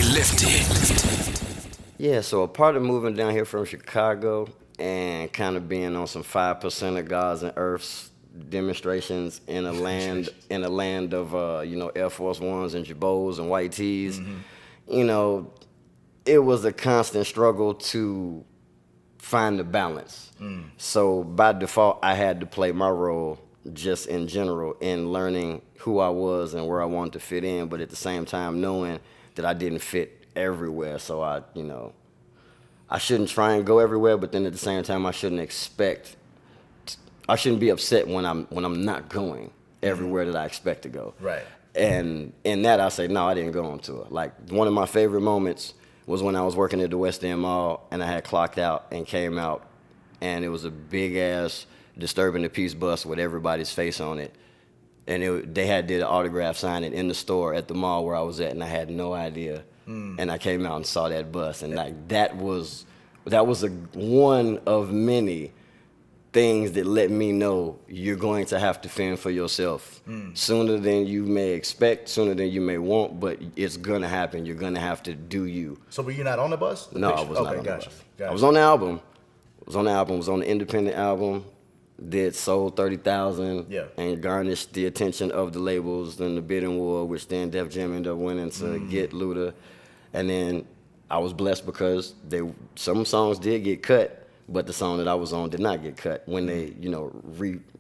Stay lifted. Yeah, so a part of moving down here from Chicago and kind of being on some 5% of Gods and Earths demonstrations in a land of Air Force Ones and Jabos and white tees, you know, it was a constant struggle to find the balance. So by default, I had to play my role just in general in learning who I was and where I wanted to fit in, but at the same time knowing that I didn't fit everywhere. So I shouldn't try and go everywhere, but then at the same time I shouldn't be upset when I'm not going everywhere that I expect to go. Right. And in that I say, no, I didn't go on tour. Like one of my favorite moments was when I was working at the West End Mall and I had clocked out and came out, and it was a big ass Disturbing the Peace bus with everybody's face on it. And they did an autograph signing in the store at the mall where I was at, and I had no idea. And I came out and saw that bus, and like that was one of many things that let me know you're going to have to fend for yourself sooner than you may expect, sooner than you may want, but it's gonna happen. You're gonna have to do you. So were you not on the bus? No, I was not on the gotcha. bus. Gotcha. I was on the album. Was on the independent album. Sold 30,000 and garnished the attention of the labels in the bidding war, which then Def Jam ended up winning to get Luda. And then I was blessed because some songs did get cut, but the song that I was on did not get cut when they,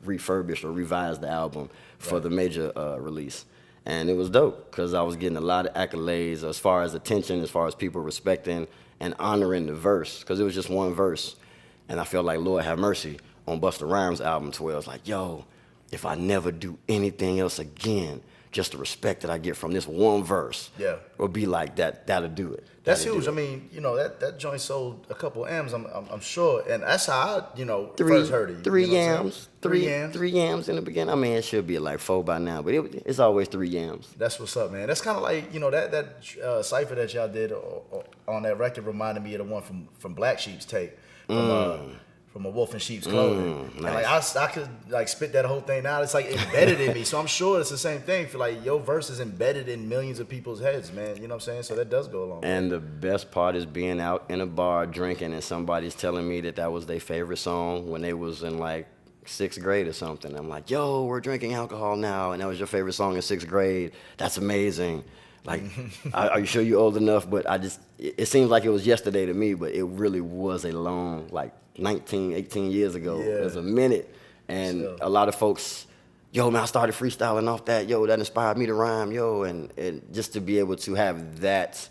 refurbished or revised the album for the major release. And it was dope because I was getting a lot of accolades as far as attention, as far as people respecting and honoring the verse, because it was just one verse. And I felt like, Lord have mercy, on Busta Rhymes' album to where I was like, yo, if I never do anything else again, just the respect that I get from this one verse will be like that, that'll do it. That's huge. I mean, that joint sold a couple M's, I'm sure. And that's how I, first heard it. Three yams. Three yams in the beginning. I mean, it should be like 4 by now, but it's always 3 yams. That's what's up, man. That's kind of like, that cipher that y'all did on that record reminded me of the one from Black Sheep's tape. From A Wolf in Sheep's Clothing. Nice. And I could spit that whole thing out. It's like embedded in me. So I'm sure it's the same thing. For like your verse is embedded in millions of people's heads, man. You know what I'm saying? So that does go along. And the best part is being out in a bar drinking and somebody's telling me that was their favorite song when they was in like 6th grade or something. I'm like, yo, we're drinking alcohol now, and that was your favorite song in 6th grade. That's amazing. Like, are you sure you're old enough? But it seems like it was yesterday to me, but it really was a long, 19, 18 years ago. Yeah. It was a minute. And a lot of folks, yo, man, I started freestyling off that. Yo, that inspired me to rhyme, yo. And just to be able to have that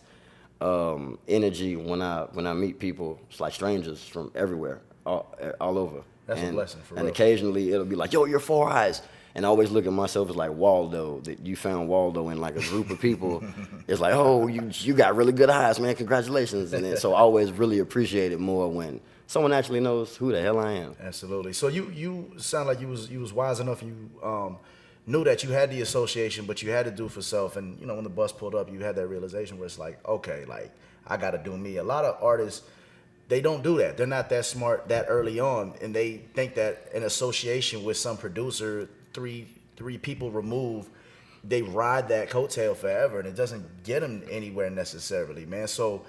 energy when I meet people, it's like strangers from everywhere, all over. That's a blessing, for real. And occasionally it'll be like, yo, you're 4 Eyes. And I always look at myself as like Waldo, that you found Waldo in like a group of people. It's like, oh, you got really good eyes, man. Congratulations. And then, so I always really appreciate it more when someone actually knows who the hell I am. Absolutely. So you sound like you was wise enough. You knew that you had the association, but you had to do for self. And when the bus pulled up, you had that realization where it's like, okay, like I got to do me. A lot of artists, they don't do that. They're not that smart that early on, and they think that an association with some producer, three people removed, they ride that coattail forever, and it doesn't get them anywhere necessarily, man. So,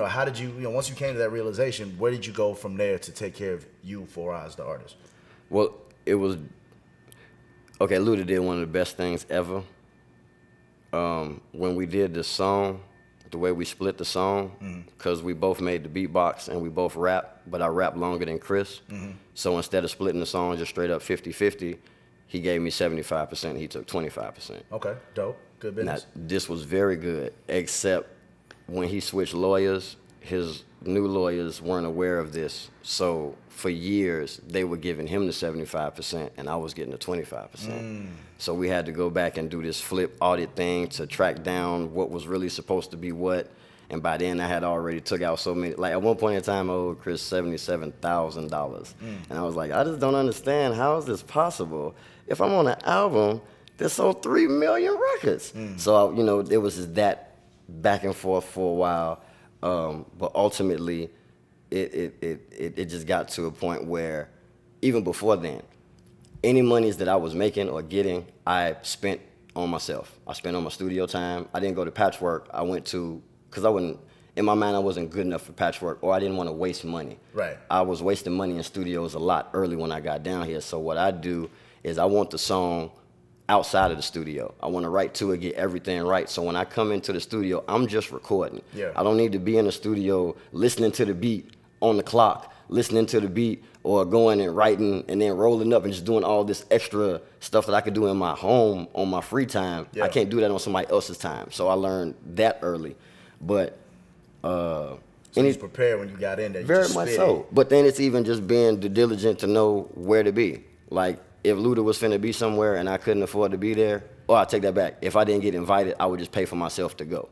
how did you, once you came to that realization, where did you go from there to take care of you, 4 Eyes, the artist? Well, it was, okay, Luda did one of the best things ever. When we did the song, the way we split the song, because we both made the beatbox and we both rap, but I rap longer than Chris. So instead of splitting the song just straight up 50-50, he gave me 75%, he took 25%. Okay, dope, good business. Now, this was very good, except when he switched lawyers, his new lawyers weren't aware of this. So for years, they were giving him the 75% and I was getting the 25%. So we had to go back and do this flip audit thing to track down what was really supposed to be what. And by then I had already took out so many, like at one point in time I owed Chris $77,000. And I was like, I just don't understand, how is this possible? If I'm on an album that sold 3 million records. So, it was just that back and forth for a while. But ultimately, it just got to a point where, even before then, any monies that I was making or getting, I spent on myself. I spent on my studio time. I didn't go to Patchwork. I went to because I wouldn't, in my mind, I wasn't good enough for patchwork, or I didn't want to waste money. Right. I was wasting money in studios a lot early when I got down here. So what I do is I want the song outside of the studio. I want to write to it, get everything right. So when I come into the studio, I'm just recording. Yeah. I don't need to be in the studio listening to the beat on the clock, listening to the beat, or going and writing and then rolling up and just doing all this extra stuff that I could do in my home on my free time. Yeah. I can't do that on somebody else's time. So I learned that early. But so you was prepared when you got in there. You very just much spit so. it. But then it's even just being diligent to know where to be. Like, if Luda was finna be somewhere and I couldn't afford to be there, or I take that back. If I didn't get invited, I would just pay for myself to go.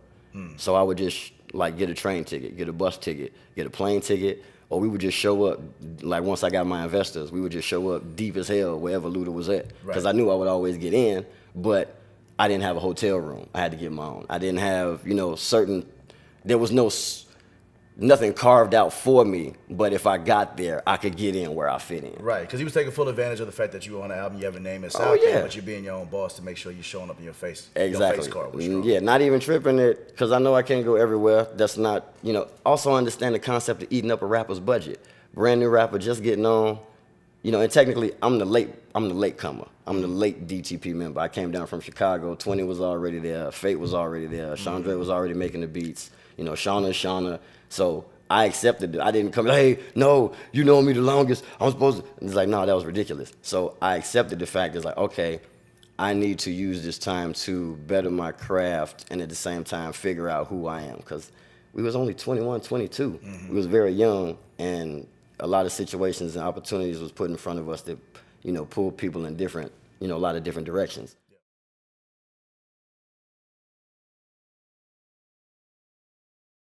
So I would just like get a train ticket, get a bus ticket, get a plane ticket, or we would just show up. Like once I got my investors, we would just show up deep as hell wherever Luda was at, because I knew I would always get in, but I didn't have a hotel room. I had to get my own. I didn't have, there was nothing carved out for me, but if I got there, I could get in where I fit in. Right, because he was taking full advantage of the fact that you were on the album, you have a name and Oh, yeah. but you're being your own boss to make sure you're showing up in your face. Exactly. Your face card was strong. Yeah, not even tripping it, because I know I can't go everywhere. That's not, also understand the concept of eating up a rapper's budget. Brand new rapper just getting on, and technically I'm the late comer. I'm the late DTP member. I came down from Chicago. 20 was already there. Fate was already there. Chandre was already making the beats. Shauna. So I accepted it. I didn't come, hey, no, you know me the longest. I'm supposed to. It's like, no, that was ridiculous. So I accepted the fact. It's like, okay, I need to use this time to better my craft and at the same time figure out who I am. Because we was only 21, 22. We was very young, and a lot of situations and opportunities was put in front of us that, pulled people in different, a lot of different directions.